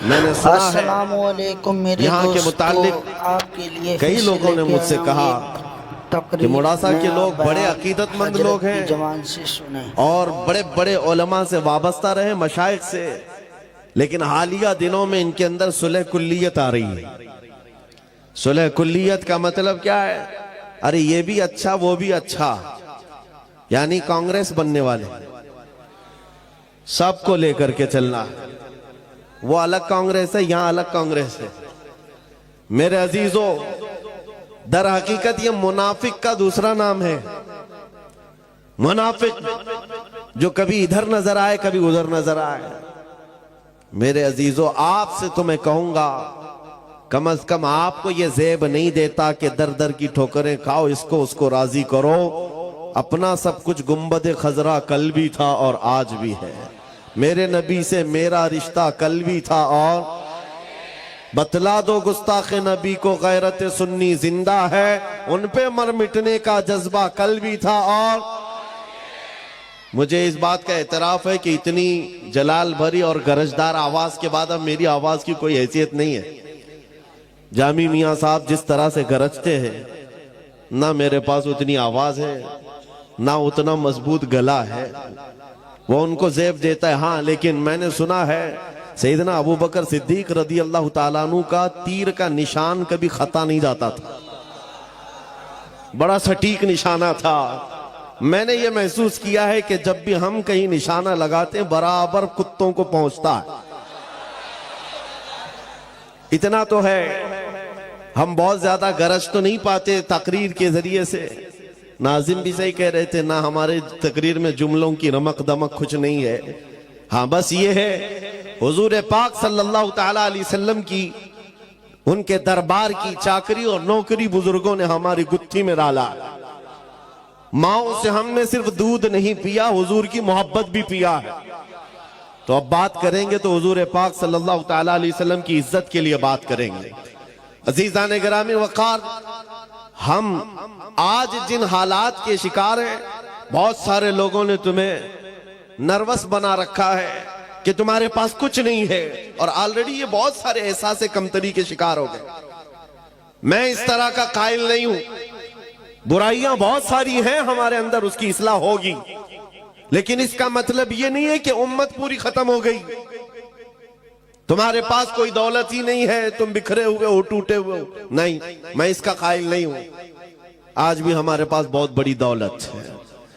میں نے سنا ہے السلام علیکم میرے یہاں کے دوستو، متعلق آپ کے لیے کئی لوگوں نے مجھ سے کہا کہ موڑاسا کے لوگ بڑے عقیدت مند لوگ ہیں جوان سے سنیں اور بڑے بڑے علماء سے وابستہ رہے، مشائخ سے، لیکن حالیہ دنوں میں ان کے اندر صلح کلیت آ رہی ہے۔ صلح کلیت کا مطلب کیا ہے؟ ارے یہ بھی اچھا وہ بھی اچھا، یعنی کانگریس بننے والے سب کو لے کر کے چلنا، وہ الگ کانگریس ہے، یہاں الگ کانگریس ہے۔ میرے عزیزو، در حقیقت یہ منافق کا دوسرا نام ہے۔ منافق جو کبھی ادھر نظر آئے کبھی ادھر نظر آئے۔ میرے عزیزو، آپ سے تو میں کہوں گا کم از کم آپ کو یہ زیب نہیں دیتا کہ در در کی ٹھوکریں کھاؤ، اس کو راضی کرو۔ اپنا سب کچھ گنبد خضرا کل بھی تھا اور آج بھی ہے، میرے نبی سے میرا رشتہ کل بھی تھا اور بتلا دو گستاخ نبی کو غیرت سنی زندہ ہے، ان پہ مر مٹنے کا جذبہ کل بھی تھا۔ اور مجھے اس بات کا اعتراف ہے کہ اتنی جلال بھری اور گرجدار آواز کے بعد اب میری آواز کی کوئی حیثیت نہیں ہے۔ جامی میاں صاحب جس طرح سے گرجتے ہیں، نہ میرے پاس اتنی آواز ہے نہ اتنا مضبوط گلا ہے، وہ ان کو زیب دیتا ہے۔ ہاں، لیکن میں نے سنا ہے سیدنا ابو بکر صدیق رضی اللہ تعالیٰ عنہ کا تیر کا نشان کبھی خطا نہیں جاتا تھا، بڑا سٹیک نشانہ تھا۔ میں نے یہ محسوس کیا ہے کہ جب بھی ہم کہیں نشانہ لگاتے ہیں برابر کتوں کو پہنچتا ہے۔ اتنا تو ہے، ہم بہت زیادہ گرج تو نہیں پاتے تقریر کے ذریعے سے۔ ناظم بھی صحیح کہہ رہے تھے، نہ ہمارے تقریر میں جملوں کی رمق دمق کچھ نہیں ہے۔ ہاں، بس یہ ہے حضور پاک صلی اللہ تعالیٰ علیہ وسلم کی، ان کے دربار کی چاکری اور نوکری بزرگوں نے ہماری گتھی میں ڈالا۔ ماؤں سے ہم نے صرف دودھ نہیں پیا، حضور کی محبت بھی پیا ہے۔ تو اب بات کریں گے تو حضور پاک صلی اللہ تعالیٰ علیہ وسلم کی عزت کے لیے بات کریں گے۔ عزیزان گرامی وقار، ہم آج جن حالات کے شکار ہیں، بہت سارے لوگوں نے تمہیں نروس بنا رکھا ہے کہ تمہارے پاس کچھ نہیں ہے، اور آلریڈی یہ بہت سارے احساس کمتری کے شکار ہو گئے۔ میں اس طرح کا قائل نہیں ہوں، برائیاں بہت ساری ہیں ہمارے اندر، اس کی اصلاح ہوگی، لیکن اس کا مطلب یہ نہیں ہے کہ امت پوری ختم ہو گئی۔ تمہارے پاس کوئی دولت ہی نہیں ہے، تم بکھرے ہوئے ہو، ٹوٹے ہوئے ہو، نہیں، میں اس کا قائل نہیں ہوں۔ آج بھی ہمارے پاس بہت بڑی دولت ہے۔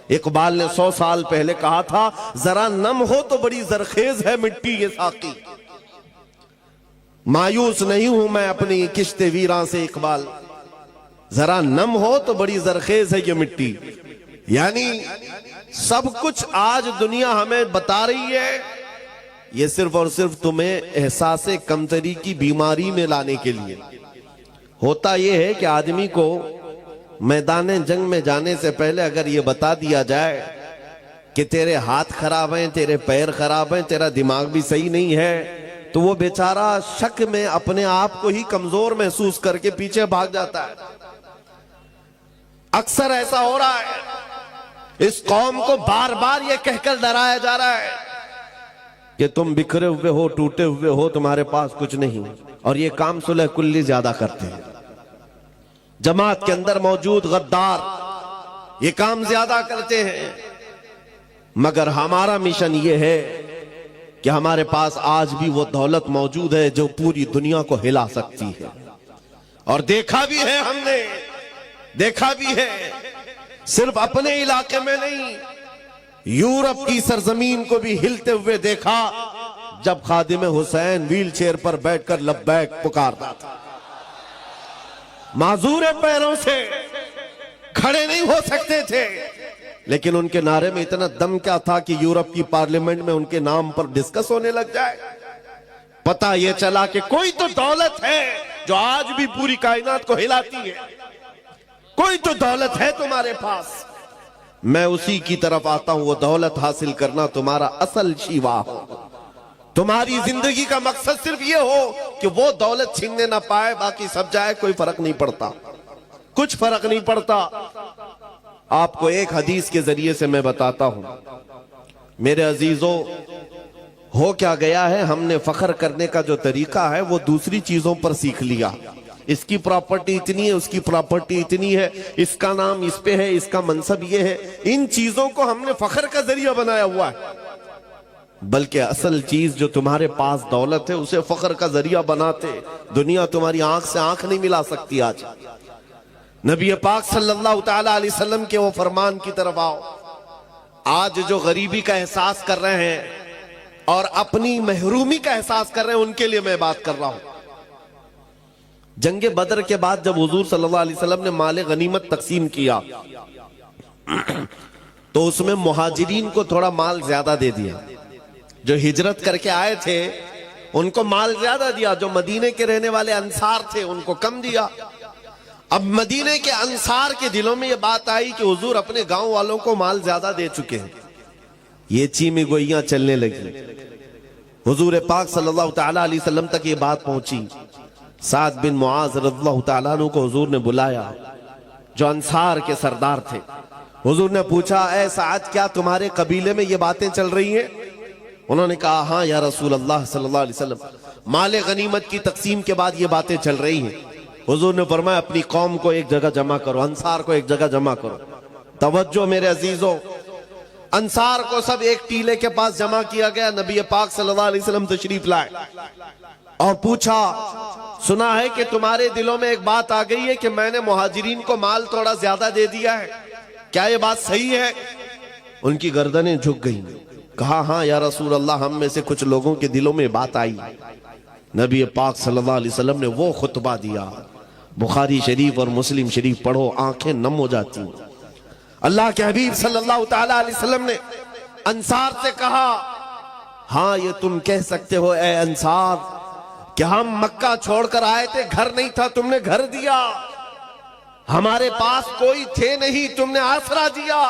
اقبال نے 100 سال پہلے کہا تھا، ذرا نم ہو تو بڑی زرخیز ہے مٹی یہ ساقی۔ مایوس نہیں ہوں میں اپنی کشت ویراں سے اقبال، ذرا نم ہو تو بڑی زرخیز ہے یہ مٹی۔ یعنی سب کچھ آج دنیا ہمیں بتا رہی ہے، یہ صرف اور صرف تمہیں احساس کمتری کی بیماری میں لانے کے لیے۔ ہوتا یہ ہے کہ آدمی کو میدان جنگ میں جانے سے پہلے اگر یہ بتا دیا جائے کہ تیرے ہاتھ خراب ہیں، تیرے پیر خراب ہیں، تیرا دماغ بھی صحیح نہیں ہے، تو وہ بیچارہ شک میں اپنے آپ کو ہی کمزور محسوس کر کے پیچھے بھاگ جاتا ہے۔ اکثر ایسا ہو رہا ہے، اس قوم کو بار بار یہ کہہ کر ڈرایا جا رہا ہے کہ تم بکھرے ہوئے ہو، ٹوٹے ہوئے ہو، تمہارے پاس کچھ نہیں، اور یہ کام صلح کلی زیادہ کرتے ہیں۔ جماعت کے اندر موجود غدار یہ کام زیادہ کرتے ہیں، مگر ہمارا مشن یہ ہے کہ ہمارے پاس آج بھی وہ دولت موجود ہے جو پوری دنیا کو ہلا سکتی ہے، اور دیکھا بھی ہے، ہم نے دیکھا بھی ہے، صرف اپنے علاقے میں نہیں، یورپ کی سرزمین کو بھی ہلتے ہوئے دیکھا جب خادم حسین ویل چیئر پر بیٹھ کر لبیک پکارتا تھا۔ معذور پیروں سے کھڑے نہیں ہو سکتے تھے، لیکن ان کے نعرے میں اتنا دم کیا تھا کہ یورپ کی پارلیمنٹ میں ان کے نام پر ڈسکس ہونے لگ جائے۔ پتہ یہ چلا کہ کوئی تو دولت ہے جو آج بھی پوری کائنات کو ہلاتی ہے، کوئی تو دولت ہے تمہارے پاس۔ میں اسی کی طرف آتا ہوں، وہ دولت حاصل کرنا تمہارا اصل شیوا ہو، تمہاری زندگی کا مقصد صرف یہ ہو کہ وہ دولت چھیننے نہ پائے، باقی سب جائے، کوئی فرق نہیں پڑتا، کچھ فرق نہیں پڑتا۔ آپ کو ایک حدیث کے ذریعے سے میں بتاتا ہوں، میرے عزیزو، ہو کیا گیا ہے، ہم نے فخر کرنے کا جو طریقہ ہے وہ دوسری چیزوں پر سیکھ لیا. اس کی پراپرٹی اتنی ہے، اس کی پراپرٹی اتنی ہے، اس کا نام اس پہ ہے، اس کا منصب یہ ہے. ان چیزوں کو ہم نے فخر کا ذریعہ بنایا ہوا ہے. بلکہ اصل چیز جو تمہارے پاس دولت ہے اسے فخر کا ذریعہ بناتے. دنیا تمہاری آنکھ سے آنکھ نہیں ملا سکتی. آج نبی پاک صلی اللہ تعالی علیہ وسلم کے وہ فرمان کی طرف آؤ. آج جو غریبی کا احساس کر رہے ہیں اور اپنی محرومی کا احساس کر رہے ہیں ان کے لیے میں بات کر رہا ہوں. جنگ بدر کے بعد جب حضور صلی اللہ علیہ وسلم نے مال غنیمت تقسیم کیا تو اس میں مہاجرین کو تھوڑا مال زیادہ دے دیا. جو ہجرت کر کے آئے تھے ان کو مال زیادہ دیا، جو مدینے کے رہنے والے انصار تھے ان کو کم دیا. اب مدینے کے انصار کے دلوں میں یہ بات آئی کہ حضور اپنے گاؤں والوں کو مال زیادہ دے چکے ہیں. یہ چیمی گوئیاں چلنے لگی. حضور پاک صلی اللہ تعالی علیہ وسلم تک یہ بات پہنچی. سعد بن معاذ رضی اللہ تعالیٰ عنہ کو حضور نے بلایا، جو انصار کے سردار تھے. حضور نے پوچھا، اے سعد کیا تمہارے قبیلے میں یہ باتیں چل رہی ہیں؟ انہوں نے کہا ہاں یا رسول اللہ صلی اللہ علیہ وسلم، مال غنیمت کی تقسیم کے بعد یہ باتیں چل رہی ہیں. حضور نے فرمایا اپنی قوم کو ایک جگہ جمع کرو، انصار کو ایک جگہ جمع کرو. توجہ میرے عزیزوں، انصار کو سب ایک ٹیلے کے پاس جمع کیا گیا. نبی پاک صلی اللہ علیہ وسلم تشریف لائے اور پوچھا، سنا ہے کہ تمہارے دلوں میں ایک بات آ گئی ہے کہ میں نے مہاجرین کو مال تھوڑا زیادہ دے دیا ہے، کیا یہ بات صحیح ہے؟ ان کی گردنیں جھک گئیں. کہا ہاں یا رسول اللہ، ہم میں سے کچھ لوگوں کے دلوں میں بات آئی. نبی پاک صلی اللہ علیہ وسلم نے وہ خطبہ دیا. بخاری شریف اور مسلم شریف پڑھو، آنکھیں نم ہو جاتی. اللہ کے حبیب صلی اللہ تعالی علیہ وسلم نے انصار سے کہا، ہاں یہ تم کہہ سکتے ہو اے انصار کہ ہم مکہ چھوڑ کر آئے تھے، گھر نہیں تھا، تم نے گھر دیا. ہمارے پاس کوئی تھے نہیں، تم نے آسرا دیا.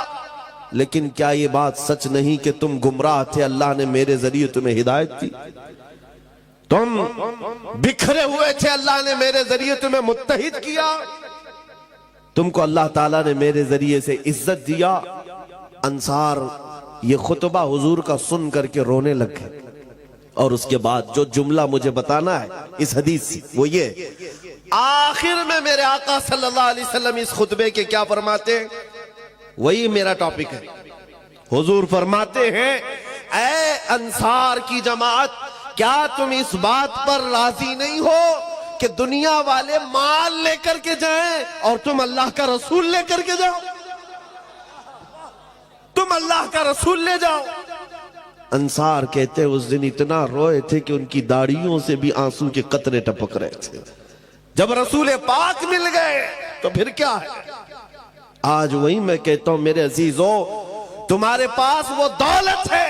لیکن کیا یہ بات سچ نہیں کہ تم گمراہ تھے، اللہ نے میرے ذریعے تمہیں ہدایت دی؟ تم بکھرے ہوئے تھے، اللہ نے میرے ذریعے تمہیں متحد کیا. تم کو اللہ تعالیٰ نے میرے ذریعے سے عزت دیا. انصار یہ خطبہ حضور کا سن کر کے رونے لگ گئے. اور اس کے بعد جو جملہ مجھے بتانا ہے اس حدیث سے وہ یہ، آخر میں میرے آقا صلی اللہ علیہ وسلم اس خطبے کے کیا فرماتے ہیں؟ وہی میرا ٹاپک ہے. حضور فرماتے ہیں، اے انصار کی جماعت، کیا تم اس بات پر راضی نہیں ہو کہ دنیا والے مال لے کر کے جائیں اور تم اللہ کا رسول لے کر کے جاؤ؟ تم اللہ کا رسول لے جاؤ. انصار کہتے ہیں اس دن اتنا روئے تھے کہ ان کی داڑھیوں سے بھی آنسو کے قطرے ٹپک رہے تھے. جب رسول پاک مل گئے تو پھر کیا ہے؟ آج وہی میں کہتا ہوں میرے عزیزو، تمہارے پاس وہ دولت ہے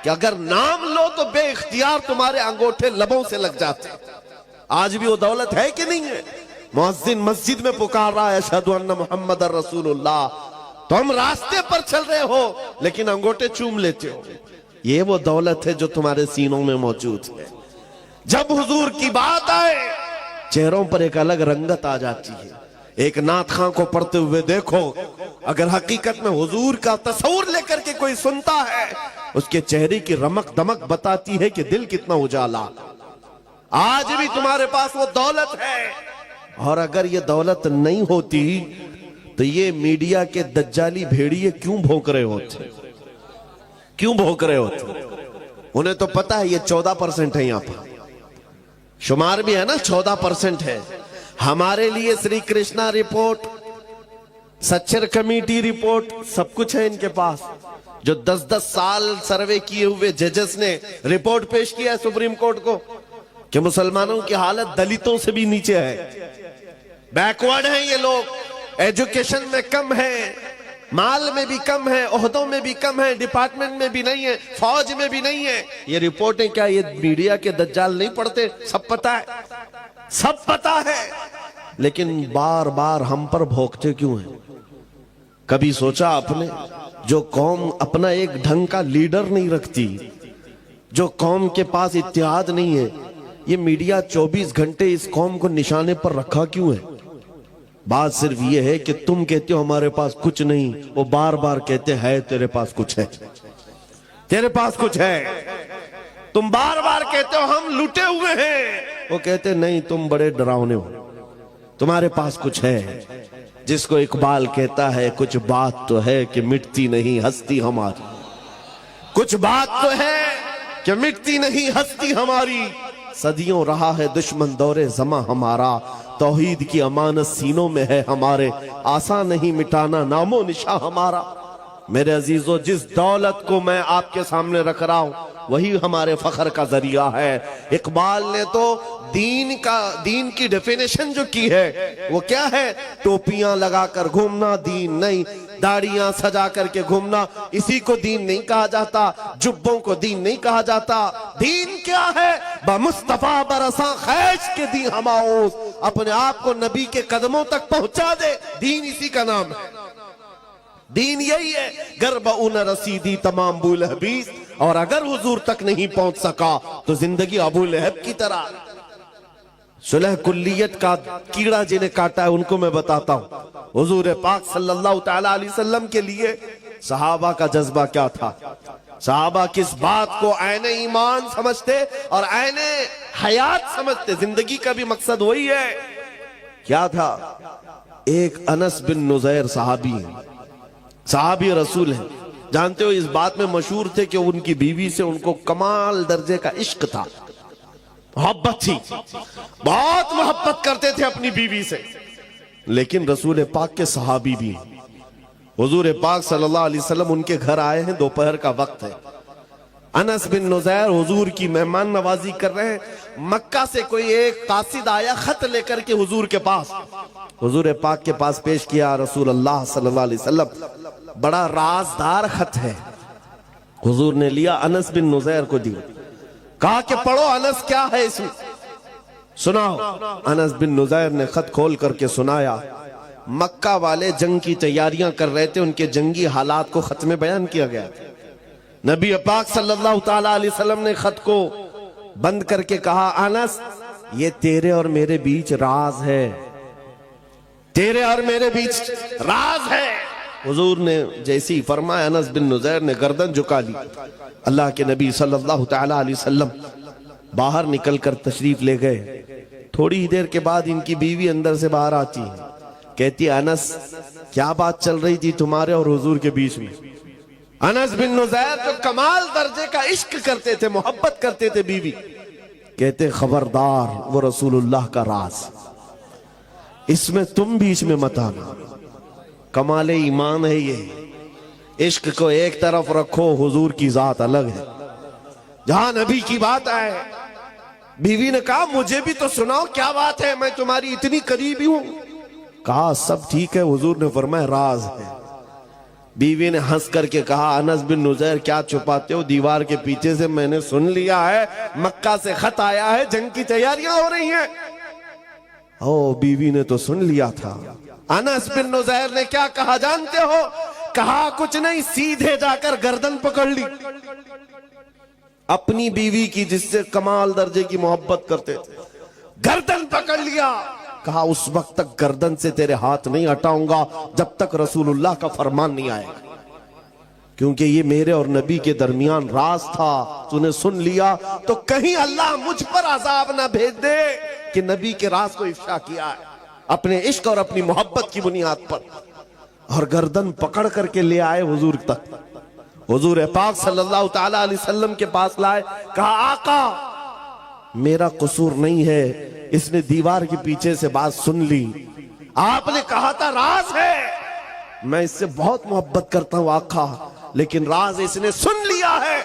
کہ اگر نام لو تو بے اختیار تمہارے انگوٹھے لبوں سے لگ جاتے. آج بھی وہ دولت ہے کہ نہیں ہے؟ مؤذن مسجد میں پکار رہا ہے اشہد ان محمد رسول اللہ، تم راستے پر چل رہے ہو لیکن انگوٹھے چوم لیتے ہو. یہ وہ دولت ہے جو تمہارے سینوں میں موجود ہے. جب حضور کی بات آئے چہروں پر ایک الگ رنگت آ جاتی ہے. ایک نعت خواں کو پڑھتے ہوئے دیکھو، اگر حقیقت میں حضور کا تصور لے کر کے کوئی سنتا ہے اس کے چہرے کی رمق دمک بتاتی ہے کہ دل کتنا اجالا. آج بھی تمہارے پاس وہ دولت ہے، اور اگر یہ دولت نہیں ہوتی تو یہ میڈیا کے دجالی بھیڑیے کیوں بھونک رہے ہوتے؟ کیوں بھونک رہے ہوتے؟ انہیں تو پتا ہے یہ 14% ہے، یہاں پر شمار بھی ہے نا 14% ہے. ہمارے لیے Sri Krishna report, Sachar committee report, سب کچھ ہے ان کے پاس. جو 10 سال سروے کیے ہوئے ججز نے رپورٹ پیش کیا ہے سپریم کورٹ کو کہ مسلمانوں کی حالت دلتوں سے بھی نیچے ہے. بیکورڈ ہیں یہ لوگ، ایجوکیشن میں کم ہے، مال میں بھی کم ہے، عہدوں میں بھی کم ہے، ڈپارٹمنٹ میں بھی نہیں ہے، فوج میں بھی نہیں ہے. یہ رپورٹیں کیا یہ میڈیا کے دجال نہیں پڑھتے؟ سب پتا ہے، سب پتا ہے. لیکن بار بار ہم پر بھوکتے کیوں ہیں؟ کبھی سوچا آپ نے جو قوم اپنا ایک ڈھنگ کا لیڈر نہیں رکھتی، جو قوم کے پاس اتحاد نہیں ہے، یہ میڈیا 24 گھنٹے اس قوم کو نشانے پر رکھا کیوں ہے؟ بات صرف یہ ہے کہ تم کہتے ہو ہمارے پاس کچھ نہیں، وہ بار بار کہتے ہیں تیرے پاس کچھ ہے، تیرے پاس کچھ ہے. تم بار بار کہتے ہو ہم لٹے ہوئے ہیں، وہ کہتے نہیں تم بڑے ڈراؤنے ہو، تمہارے پاس کچھ ہے، جس کو اقبال کہتا ہے کچھ بات تو ہے کہ مٹتی نہیں ہستی ہماری، کچھ بات تو ہے کہ مٹتی نہیں ہستی ہماری، صدیوں رہا ہے دشمن دور زماں ہمارا، توحید کی امانت سینوں میں ہے ہمارے، آسان نہیں مٹانا نام و نشاں ہمارا۔ میرے عزیزو، جس دولت کو میں آپ کے سامنے رکھ رہا ہوں وہی ہمارے فخر کا ذریعہ ہے۔ اقبال نے تو دین کی ڈیفینیشن جو کی ہے وہ کیا ہے؟ ٹوپیاں لگا کر گھومنا دین نہیں، داڑیاں سجا کر کے گھومنا اسی کو دین نہیں کہا جاتا، جبوں کو دین نہیں کہا جاتا۔ دین کیا ہے؟ بمصطفیٰ برساں خیش کے دی ہماؤس، اپنے آپ کو نبی کے قدموں تک پہنچا دے، دین اسی کا نام ہے۔ دین یہی ہے، گر بہو نہ رسیدی تمام ابو لہبیز، اور اگر حضور تک نہیں پہنچ سکا تو زندگی ابو لہب کی طرح۔ صلح کلیت کا کیڑا جنہیں کاٹا ہے ان کو میں بتاتا ہوں۔ حضور پاک صلی اللہ تعالیٰ علیہ وسلم کے لیے صحابہ کا جذبہ کیا تھا؟ صحابہ کس بات کو عین ایمان سمجھتے اور عین حیات سمجھتے؟ زندگی کا بھی مقصد وہی ہے۔ کیا تھا؟ ایک انس بن نزیر صحابی رسول ہیں، جانتے ہو اس بات میں مشہور تھے کہ ان کی بیوی سے ان کو کمال درجے کا عشق تھا، محبت تھی، بہت محبت کرتے تھے اپنی بیوی سے۔ لیکن رسول پاک کے صحابی بھی ہیں، حضور پاک صلی اللہ علیہ وسلم ان کے گھر آئے ہیں، دوپہر کا وقت ہے، انس بن نزیر حضور کی مہمان نوازی کر رہے ہیں۔ مکہ سے کوئی ایک قاصد آیا خط لے کر کے حضور کے پاس، حضور پاک کے پاس پیش کیا، رسول اللہ صلی اللہ علیہ وسلم بڑا رازدار خط ہے۔ حضور نے لیا، انس بن نزیر کو دیا، کہا کہ پڑھو انس کیا ہے اس میں، سناؤ۔ انس بن نزیر نے خط کھول کر کے سنایا۔ مکہ والے جنگ کی تیاریاں کر رہے تھے، ان کے جنگی حالات کو خط میں بیان کیا گیا تھا۔ نبی پاک صلی اللہ تعالیٰ علیہ وسلم نے خط کو بند کر کے کہا، انس یہ تیرے اور میرے بیچ راز ہے، تیرے اور میرے بیچ راز ہے۔ حضور نے جیسی فرمایا، انس بن نزیر نے گردن جھکا لی۔ اللہ کے نبی صلی اللہ تعالیٰ علیہ وسلم باہر نکل کر تشریف لے گئے۔ تھوڑی دیر کے بعد ان کی بیوی اندر سے باہر آتی ہے، کہتی ہے، انس کیا بات چل رہی تھی تمہارے اور حضور کے بیچ میں؟ انس بن نزیر جو کمال درجے کا عشق کرتے تھے، محبت کرتے تھے بیوی، کہتے خبردار وہ رسول اللہ کا راز، اس میں تم بیچ میں مت آنا۔ کمال ایمان ہے یہ، عشق کو ایک طرف رکھو، حضور کی ذات الگ ہے۔ جہاں نبی کی بات آئے، بیوی نے کہا مجھے بھی تو سناؤ کیا بات ہے، میں تمہاری اتنی قریبی ہوں۔ کہا سب ٹھیک ہے، حضور نے فرمایا راز ہے۔ بیوی نے ہنس کر کے کہا، انس بن نزیر کیا چھپاتے ہو، دیوار کے پیچھے سے میں نے سن لیا ہے، مکہ سے خط آیا ہے، جنگ کی تیاریاں ہو رہی ہیں۔ بیوی نے تو سن لیا تھا۔ انس بن نزیر نے کیا کہا جانتے ہو؟ کہا کچھ نہیں، سیدھے جا کر گردن پکڑ لی اپنی بیوی کی، جس سے کمال درجے کی محبت کرتے تھے، گردن پکڑ لیا۔ کہا اس وقت تک گردن سے تیرے ہاتھ نہیں ہٹاؤں گا جب تک رسول اللہ کا فرمان نہیں آئے گا، کیونکہ یہ میرے اور نبی کے درمیان راز تھا، تو نے سن لیا تو کہیں اللہ مجھ پر عذاب نہ بھیج دے کہ نبی کے راز کو افشا کیا ہے اپنے عشق اور اپنی محبت کی بنیاد پر۔ اور گردن پکڑ کر کے لے آئے حضور تک، حضور پاک صلی اللہ تعالیٰ علیہ وسلم کے پاس لائے۔ کہا آقا میرا قصور نہیں ہے، اس نے دیوار کے پیچھے سے بات سن لی، آپ نے کہا تھا راز ہے، میں اس سے بہت محبت کرتا ہوں آقا، لیکن راز اس نے سن لیا ہے،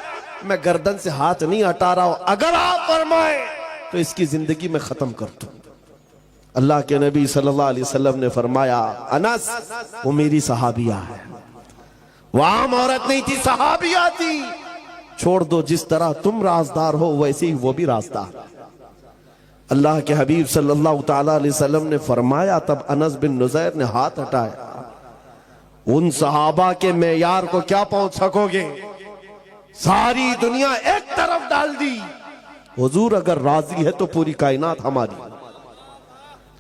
میں گردن سے ہاتھ نہیں ہٹا رہا ہوں، اگر آپ فرمائیں تو اس کی زندگی میں ختم کر دوں۔ اللہ کے نبی صلی اللہ علیہ وسلم نے فرمایا، انس وہ میری صحابیہ ہے، وہ عام عورت نہیں تھی، صحابیہ تھی، چھوڑ دو، جس طرح تم رازدار ہو ویسے ہی وہ بھی رازدار۔ اللہ کے حبیب صلی اللہ تعالیٰ علیہ وسلم نے فرمایا، تب انس بن نزیر نے ہاتھ ہٹایا، ان صحابہ کے معیار کو کیا پہنچ سکو گے، ساری دنیا ایک طرف ڈال دی، حضور اگر راضی ہے تو پوری کائنات ہماری۔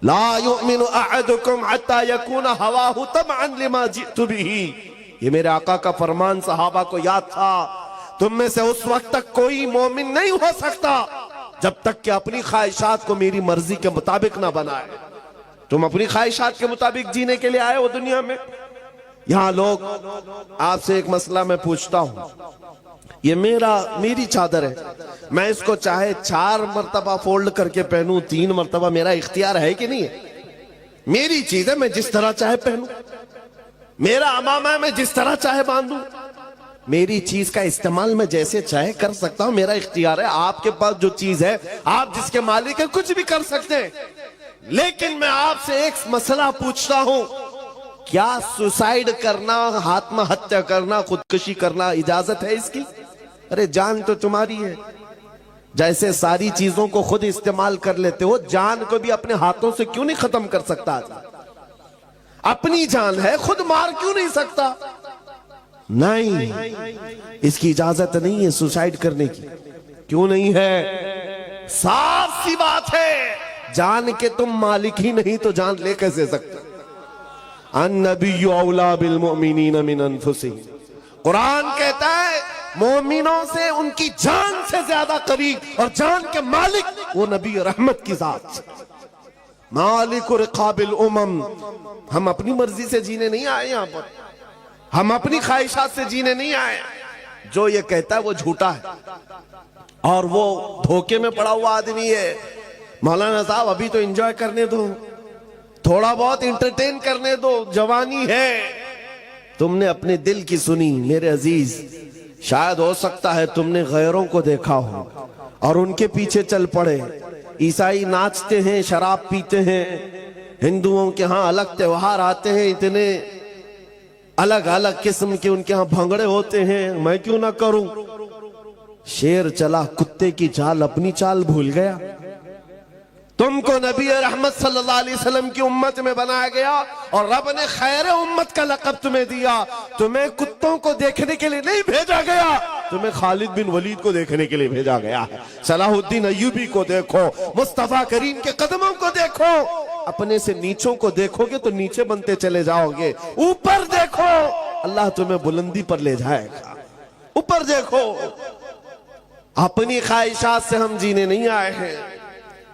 لا یؤمن احدکم حتی یکون ہواہ تبعا لما جئت بہ، یہ میرے آقا کا فرمان صحابہ کو یاد تھا۔ تم میں سے اس وقت تک کوئی مومن نہیں ہو سکتا جب تک کہ اپنی خواہشات کو میری مرضی کے مطابق نہ بنائے. تم اپنی خواہشات کے مطابق جینے کے لیے آئے ہو دنیا میں. یہاں لوگ آپ سے ایک مسئلہ میں پوچھتا ہوں, یہ میری چادر ہے, میں اس کو چاہے 4 مرتبہ فولڈ کر کے پہنوں, 3 مرتبہ, میرا اختیار ہے کہ نہیں ہے؟ میری چیز ہے, میں جس طرح چاہے پہنوں. میرا امامہ ہے, میں جس طرح چاہے باندھوں. میری چیز کا استعمال میں جیسے چاہے کر سکتا ہوں, میرا اختیار ہے. آپ کے پاس جو چیز ہے, آپ جس کے مالک ہیں, کچھ بھی کر سکتے ہیں. لیکن میں آپ سے ایک مسئلہ پوچھتا ہوں, کیا سوسائیڈ کرنا, آتم ہتیا کرنا, خودکشی کرنا اجازت ہے اس کی؟ ارے جان تو تمہاری ہے. جیسے ساری چیزوں کو خود استعمال کر لیتے ہو, جان کو بھی اپنے ہاتھوں سے کیوں نہیں ختم کر سکتا؟ اپنی جان ہے, خود مار کیوں نہیں سکتا؟ نہیں, اس کی اجازت نہیں ہے سوسائیڈ کرنے کی. کیوں نہیں ہے؟ صاف سی بات ہے, جان کے تم مالک ہی نہیں تو جان لے کیسے سکتے؟ النبی اولا بالمؤمنین من انفسہم, قرآن کہتا ہے مومنوں سے ان کی جان سے زیادہ قریب اور جان کے مالک وہ نبی رحمت کی ذات, مالک رقاب الامم. ہم اپنی مرضی سے جینے نہیں آئے یہاں پر, ہم اپنی خواہشات سے جینے نہیں آئے. جو یہ کہتا ہے وہ جھوٹا ہے اور وہ دھوکے میں پڑا ہوا آدمی ہے. مولانا صاحب ابھی تو انجوائے کرنے دو, تھوڑا بہت انٹرٹین کرنے دو, جوانی ہے. تم نے اپنے دل کی سنی میرے عزیز, شاید ہو سکتا ہے تم نے غیروں کو دیکھا ہو اور ان کے پیچھے چل پڑے. عیسائی ناچتے ہیں, شراب پیتے ہیں, ہندوؤں کے ہاں الگ تہوار آتے ہیں, اتنے الگ الگ قسم کے ان کے ہاں بھنگڑے ہوتے ہیں, میں کیوں نہ کروں؟ شیر چلا کتے کی چال, اپنی چال بھول گیا. تم کو نبی رحمت صلی اللہ علیہ وسلم کی امت میں بنایا گیا اور رب نے خیر امت کا لقب تمہیں دیا. تمہیں کتوں کو دیکھنے کے لیے نہیں بھیجا گیا, تمہیں خالد بن ولید کو دیکھنے کے لیے بھیجا گیا ہے. صلاح الدین ایوبی کو دیکھو, مصطفیٰ کریم کے قدموں کو دیکھو. اپنے سے نیچوں کو دیکھو گے تو نیچے بنتے چلے جاؤ گے, اوپر دیکھو اللہ تمہیں بلندی پر لے جائے گا. اوپر دیکھو. اپنی خواہشات سے ہم جینے نہیں آئے ہیں.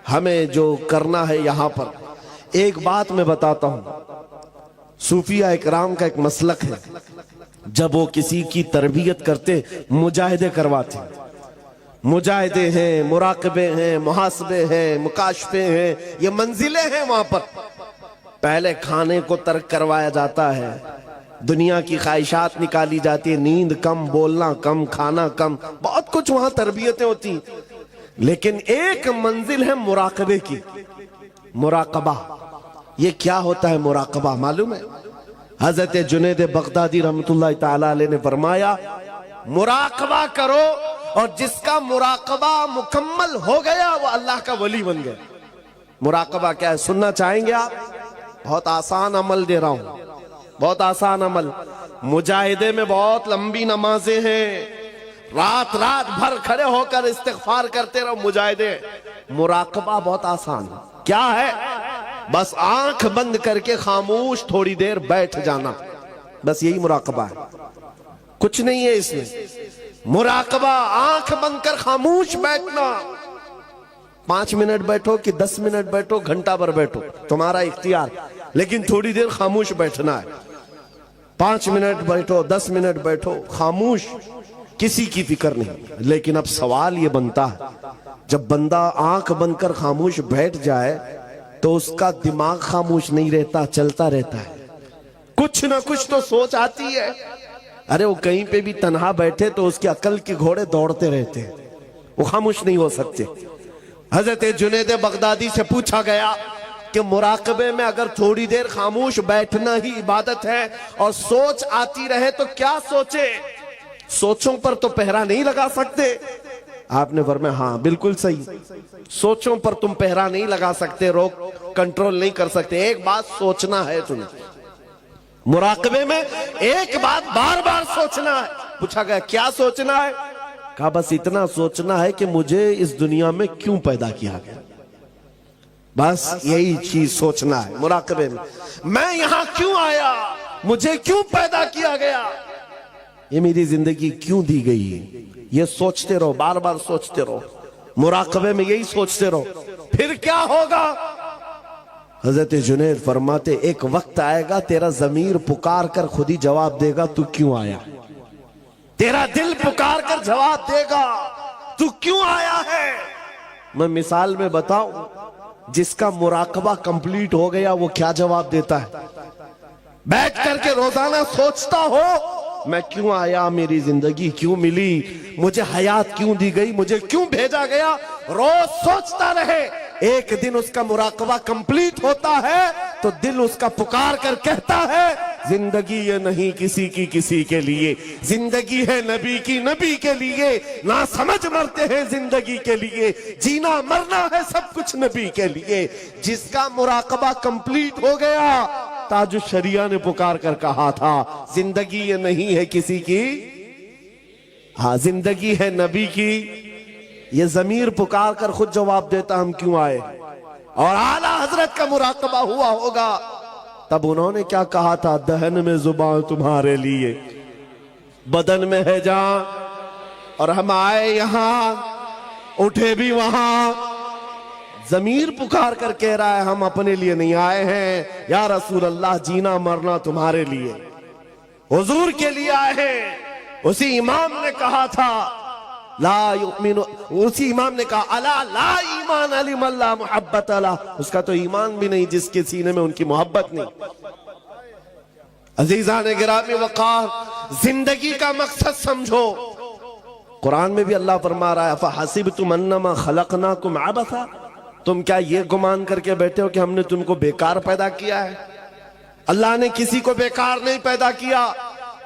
ہمیں جو کرنا ہے یہاں پر, ایک بات میں بتاتا ہوں, صوفیہ اکرام کا ایک مسلک ہے, جب وہ کسی کی تربیت کرتے مجاہدے کرواتے. مجاہدے ہیں, مراقبے ہیں, محاسبے ہیں, مکاشفے ہیں, یہ منزلیں ہیں وہاں پر. پہلے کھانے کو ترک کروایا جاتا ہے, دنیا کی خواہشات نکالی جاتی ہے, نیند کم, بولنا کم, کھانا کم, بہت کچھ وہاں تربیتیں ہوتی. لیکن ایک منزل ہے مراقبے کی, مراقبہ. یہ کیا ہوتا ہے مراقبہ معلوم ہے؟ حضرت جنید بغدادی رحمت اللہ تعالی علیہ نے فرمایا مراقبہ کرو, اور جس کا مراقبہ مکمل ہو گیا وہ اللہ کا ولی بن گیا. مراقبہ کیا ہے سننا چاہیں گے آپ؟ بہت آسان عمل دے رہا ہوں, بہت آسان عمل. مجاہدے میں بہت لمبی نمازیں ہیں, رات بھر کھڑے ہو کر استغفار کرتے رہو. مجاہدے. مراقبہ بہت آسان ہے. کیا ہے؟ بس آنکھ بند کر کے خاموش تھوڑی دیر بیٹھ جانا, بس یہی مراقبہ ہے, کچھ نہیں ہے اس میں. مراقبہ آنکھ بند کر خاموش بیٹھنا. 5 منٹ بیٹھو کہ 10 منٹ بیٹھو, گھنٹہ بھر بیٹھو, تمہارا اختیار, لیکن تھوڑی دیر خاموش بیٹھنا ہے. 5 منٹ بیٹھو, 10 منٹ بیٹھو, خاموش, کسی کی فکر نہیں. لیکن اب سوال یہ بنتا ہے, جب بندہ آنکھ بند کر خاموش بیٹھ جائے تو اس کا دماغ خاموش نہیں رہتا, چلتا رہتا ہے, کچھ نہ کچھ تو سوچ آتی ہے. ارے وہ کہیں پہ بھی تنہا بیٹھے تو اس کی عقل کے گھوڑے دوڑتے رہتے ہیں, وہ خاموش نہیں ہو سکتے. حضرت جنید بغدادی سے پوچھا گیا کہ مراقبے میں اگر تھوڑی دیر خاموش بیٹھنا ہی عبادت ہے اور سوچ آتی رہے تو کیا سوچے؟ سوچوں پر تو پہرا نہیں لگا سکتے. آپ نے فرمایا ہاں بالکل صحیح, سوچوں پر تم پہرا نہیں لگا سکتے, روک کنٹرول نہیں کر سکتے. ایک بات سوچنا ہے تمہیں مراقبے میں, ایک بات بار بار سوچنا ہے. پوچھا گیا کیا سوچنا ہے؟ کہا بس اتنا سوچنا ہے کہ مجھے اس دنیا میں کیوں پیدا کیا گیا, بس یہی چیز سوچنا ہے مراقبے میں. میں یہاں کیوں آیا, مجھے کیوں پیدا کیا گیا, یہ میری زندگی کیوں دی گئی ہے؟ یہ سوچتے رہو، بار بار سوچتے رہو، مراقبے میں یہی سوچتے رہو، پھر کیا ہوگا؟ حضرت جنید فرماتے ایک وقت آئے گا تیرا ضمیر پکار کر خود ہی جواب دے گا تو کیوں آیا، تیرا دل پکار کر جواب دے گا تو کیوں آیا ہے۔ میں مثال میں بتاؤں، جس کا مراقبہ کمپلیٹ ہو گیا وہ کیا جواب دیتا ہے؟ بیٹھ کر کے روزانہ سوچتا ہو میں کیوں آیا، میری زندگی کیوں ملی، مجھے حیات کیوں دی گئی، مجھے کیوں بھیجا گیا، روز سوچتا رہے۔ ایک دن اس کا مراقبہ کمپلیٹ ہوتا ہے تو دل اس کا پکار کر کہتا ہے زندگی یہ نہیں کسی کی کسی کے لیے، زندگی ہے نبی کی نبی کے لیے، نہ سمجھ مرتے ہیں زندگی کے لیے، جینا مرنا ہے سب کچھ نبی کے لیے۔ جس کا مراقبہ کمپلیٹ ہو گیا، تاج الشریعہ نے پکار کر کہا تھا زندگی یہ نہیں ہے کسی کی، ہاں زندگی ہے نبی کی۔ یہ ضمیر پکار کر خود جواب دیتا ہم کیوں آئے۔ اور اعلیٰ حضرت کا مراقبہ ہوا ہوگا، تب انہوں نے کیا کہا تھا؟ دہن میں زبان تمہارے لیے، بدن میں ہے جان، اور ہم آئے یہاں اٹھے بھی وہاں۔ ضمیر پکار کر کہہ رہا ہے ہم اپنے لیے نہیں آئے ہیں یا رسول اللہ، جینا مرنا تمہارے لیے، حضور کے لیے آئے ہیں۔ اسی امام نے کہا تھا لا یؤمن، اسی امام نے کہا الا لا ایمان لمن لا محبت لا، اس کا تو ایمان بھی نہیں جس کے سینے میں ان کی محبت نہیں۔ عزیزان گرامی وقار، زندگی کا مقصد سمجھو۔ قرآن میں بھی اللہ فرما رہا ہے فحسبتم انما خلقناکم عبثا، تم کیا یہ گمان کر کے بیٹھے ہو کہ ہم نے تم کو بیکار پیدا کیا ہے؟ اللہ نے کسی کو بیکار نہیں پیدا کیا۔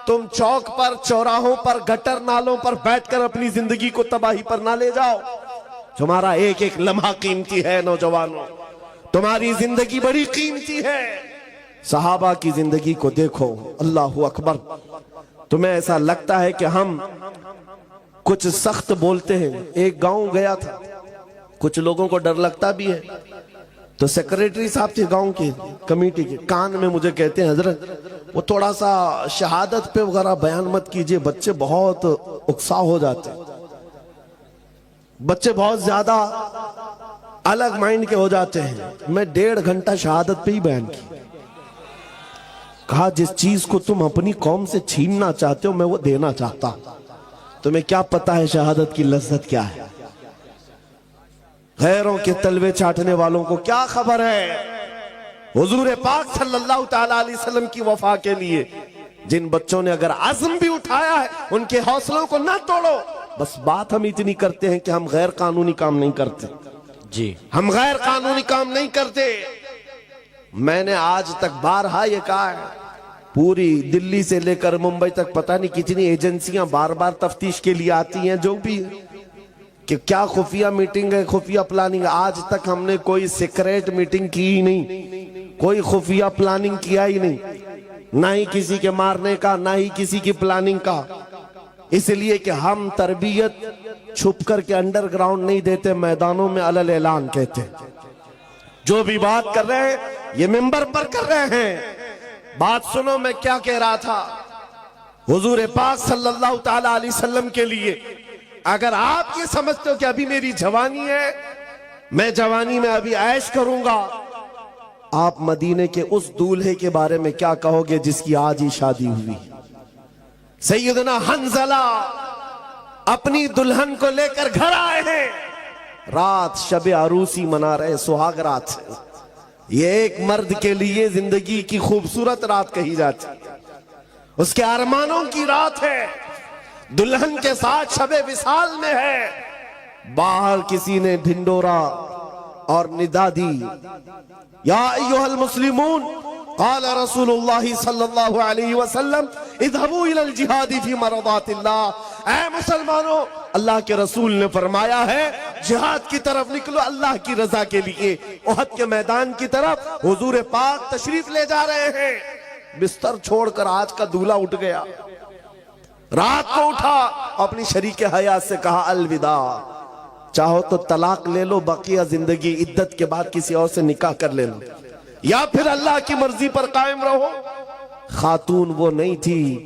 تم چوک پر، چوراہوں پر، گٹر نالوں پر بیٹھ کر اپنی زندگی کو تباہی پر نہ لے جاؤ۔ تمہارا ایک ایک لمحہ قیمتی ہے نوجوانوں، تمہاری زندگی بڑی قیمتی ہے۔ صحابہ کی زندگی کو دیکھو، اللہ اکبر۔ تمہیں ایسا لگتا ہے کہ ہم کچھ سخت بولتے ہیں۔ ایک گاؤں گیا تھا، کچھ لوگوں کو ڈر لگتا بھی ہے، تو سیکریٹری صاحب تھے گاؤں کی کمیٹی کے، کان میں مجھے کہتے ہیں حضرت وہ تھوڑا سا شہادت پہ وغیرہ بیان مت کیجئے، بچے بہت اکسا ہو جاتے ہیں، بچے بہت زیادہ الگ مائنڈ کے ہو جاتے ہیں۔ میں 1.5 گھنٹہ شہادت پہ ہی بیان کی، کہا جس چیز کو تم اپنی قوم سے چھیننا چاہتے ہو میں وہ دینا چاہتا ہوں۔ تمہیں کیا پتا ہے شہادت کی لذت کیا ہے؟ غیروں کے تلوے چاٹنے والوں کو کیا خبر ہے؟ حضور پاک صلی اللہ تعالیٰ علیہ وسلم کی وفا کے لیے جن بچوں نے اگر عزم بھی اٹھایا ہے ان کے حوصلوں کو نہ توڑو۔ بس بات ہم اتنی کرتے ہیں کہ ہم غیر قانونی کام نہیں کرتے، جی ہم غیر قانونی کام نہیں کرتے۔ میں نے آج تک بارہا یہ کہا ہے، پوری دلی سے لے کر ممبئی تک پتہ نہیں کتنی ایجنسیاں بار بار تفتیش کے لیے آتی ہیں، جو بھی کہ کیا خفیہ میٹنگ ہے، خفیہ پلاننگ۔ آج تک ہم نے کوئی سیکریٹ میٹنگ کی ہی نہیں، کوئی خفیہ پلاننگ کیا ہی نہیں، نہ ہی کسی کے مارنے کا، نہ ہی کسی کی پلاننگ کا۔ اس لیے کہ ہم تربیت چھپ کر کے انڈر گراؤنڈ نہیں دیتے، میدانوں میں علل اعلان کہتے ہیں۔ جو بھی بات کر رہے ہیں یہ ممبر پر کر رہے ہیں۔ بات سنو میں کیا کہہ رہا تھا۔ حضور پاک صلی اللہ تعالیٰ علیہ وسلم کے لیے اگر آپ یہ سمجھتے ہو کہ ابھی میری جوانی ہے، میں جوانی میں ابھی عیش کروں گا، آپ مدینے کے اس دولہے کے بارے میں کیا کہو گے جس کی آج ہی شادی ہوئی؟ سیدنا حنظلہ اپنی دلہن کو لے کر گھر آئے ہیں، رات شب عروسی منا رہے، سہاگ رات ہے۔ یہ ایک مرد کے لیے زندگی کی خوبصورت رات کہی جاتی، اس کے ارمانوں کی رات ہے، دلہن کے ساتھ شب وصال میں ہے۔ باہر کسی نے ڈھنڈورا اور ندا دی، یا ایھا المسلمون قال رسول اللہ صلی اللہ علیہ وسلم اذهبوا الى الجہاد فی مرضات اللہ۔ اے مسلمانوں، اللہ کے رسول نے فرمایا ہے جہاد کی طرف نکلو اللہ کی رضا کے لیے۔ احد کے میدان کی طرف حضور پاک تشریف لے جا رہے ہیں۔ بستر چھوڑ کر آج کا دولہا اٹھ گیا، رات کو اٹھا، اپنی شریک حیات سے کہا الوداع، چاہو تو طلاق لے لو، بقیہ زندگی عدت کے بعد کسی اور سے نکاح کر لے لو، یا پھر اللہ کی مرضی پر قائم رہو۔ خاتون وہ نہیں تھی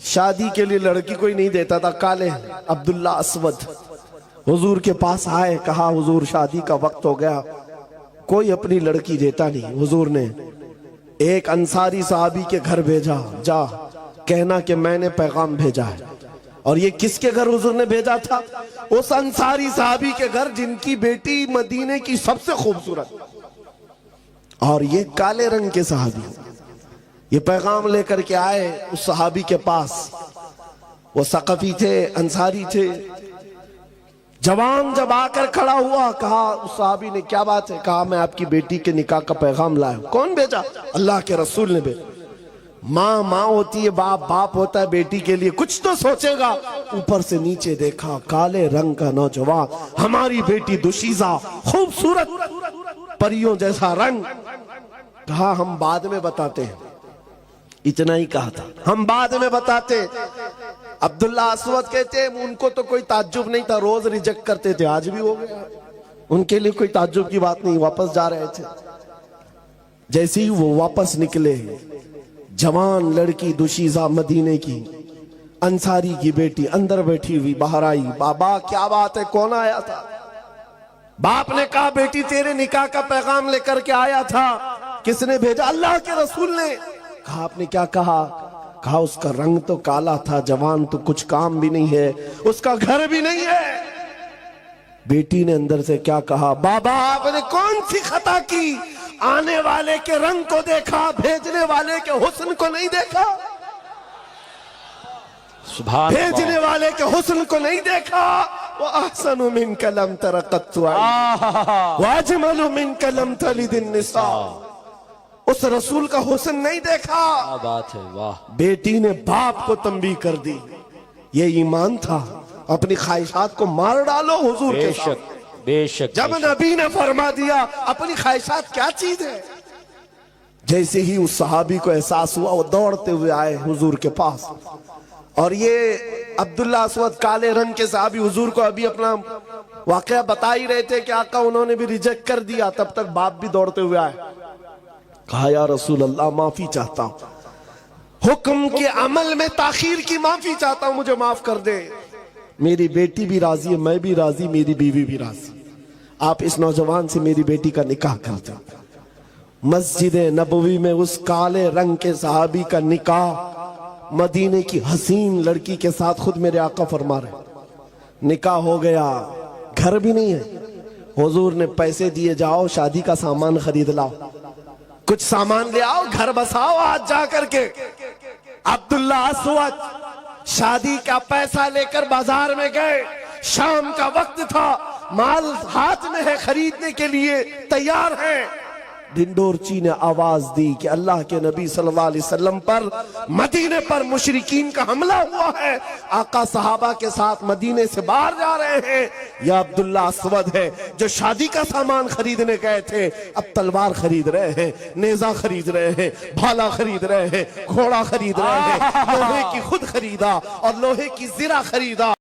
شادی کے لیے لڑکی کوئی نہیں دیتا تھا. کالے عبداللہ اسود حضور کے پاس آئے, کہا حضور شادی کا وقت ہو گیا, کوئی اپنی لڑکی دیتا نہیں. حضور نے ایک انصاری صحابی کے گھر بھیجا, جا کہنا کہ میں نے پیغام بھیجا ہے. اور یہ کس کے گھر حضور نے بھیجا تھا؟ اس انصاری صحابی کے گھر جن کی بیٹی مدینے کی سب سے خوبصورت, اور یہ کالے رنگ کے صحابی. یہ پیغام لے کر کے آئے اس صحابی کے پاس. وہ ثقفی تھے, انصاری تھے. جوان جب آ کر کھڑا ہوا, کہا اس صحابی نے کیا بات ہے؟ کہا میں آپ کی بیٹی کے نکاح کا پیغام لایا ہوں. کون بھیجا؟ اللہ کے رسول نے بھیجا. ماں ماں ہوتی ہے, باپ باپ ہوتا ہے, بیٹی کے لیے کچھ تو سوچے گا. اوپر سے نیچے دیکھا, کالے رنگ کا نوجوان, ہماری بیٹی دوشیزہ, خوبصورت, پریوں جیسا رنگ. کہا ہم بعد میں بتاتے ہیں. اتنا ہی کہا تھا, ہم بعد میں بتاتے. عبداللہ اسود کہتے ہیں ان کو تو کوئی تعجب نہیں تھا, روز ریجیکٹ کرتے تھے, آج بھی ہو گیا. ان کے لیے کوئی تعجب کی بات نہیں. واپس جا رہے تھے, جیسے ہی وہ واپس نکلے, جوان لڑکی دوشیزہ مدینے کی, انصاری کی بیٹی اندر بیٹھی ہوئی باہر آئی. بابا کیا بات ہے, کون آیا تھا؟ باپ نے کہا بیٹی تیرے نکاح کا پیغام لے کر کے آیا تھا. کس نے بھیجا؟ اللہ کے رسول نے. کہا آپ نے کیا کہا؟ کہا اس کا رنگ تو کالا تھا, جوان تو کچھ کام بھی نہیں ہے, اس کا گھر بھی نہیں ہے. بیٹی نے اندر سے کیا کہا؟ بابا آپ نے کون سی خطا کی؟ آنے والے کے رنگ کو دیکھا, بھیجنے والے کے حسن کو نہیں دیکھا. سبحان اللہ. بھیجنے والے کے حسن کو نہیں دیکھا. وَأَحْسَنُ مِنْكَ لَمْ تَرَ قَطُّ عَيْنٌ وَأَجْمَلُ مِنْكَ لَمْ تَلِدِ النِّسَاءُ. اس رسول کا حسن نہیں دیکھا. کیا بات ہے, واہ. بیٹی نے باپ کو تنبیہ کر دی. یہ ایمان تھا. اپنی خواہشات کو مار ڈالو حضور بے کے شک, سامنے. بے شک. جب نبی نے فرما دیا اپنی خواہشات کیا چیز ہے. جیسے ہی اس صحابی کو احساس ہوا, وہ دوڑتے ہوئے آئے حضور کے پاس. اور یہ عبداللہ اسود کالے رنگ کے صحابی حضور کو ابھی اپنا واقعہ بتا ہی رہے تھے کہ آقا انہوں نے بھی ریجیکٹ کر دیا. تب تک باپ بھی دوڑتے ہوئے آئے. کہا یا رسول اللہ معافی چاہتا ہوں, حکم کے عمل میں تاخیر کی معافی چاہتا ہوں, مجھے معاف کر دے. میری بیٹی بھی راضی ہے, میں بھی راضی, میری بیوی بھی راضی. آپ اس نوجوان سے میری بیٹی کا نکاح کر دیں. مسجد نبوی میں اس کالے رنگ کے صحابی کا نکاح مدینے کی حسین لڑکی کے ساتھ خود میرے آقا فرما رہے. نکاح ہو گیا, گھر بھی نہیں ہے. حضور نے پیسے دیے, جاؤ شادی کا سامان خرید لاؤ, کچھ سامان لے آؤ, گھر بساؤ آج جا کر کے. عبداللہ اسود شادی کا پیسہ لے کر بازار میں گئے. شام کا وقت تھا, مال ہاتھ میں ہے, خریدنے کے لیے تیار ہیں. ڈنڈورچی نے آواز دی کہ اللہ کے نبی صلی اللہ علیہ وسلم پر, مدینے پر مشرکین کا حملہ ہوا ہے. آقا صحابہ کے ساتھ مدینے سے باہر جا رہے ہیں. یہ عبداللہ اسود ہے جو شادی کا سامان خریدنے گئے تھے, اب تلوار خرید رہے ہیں, نیزہ خرید رہے ہیں, بھالا خرید رہے ہیں, گھوڑا خرید رہے ہیں, لوہے کی خود خریدا اور لوہے کی زرہ خریدا.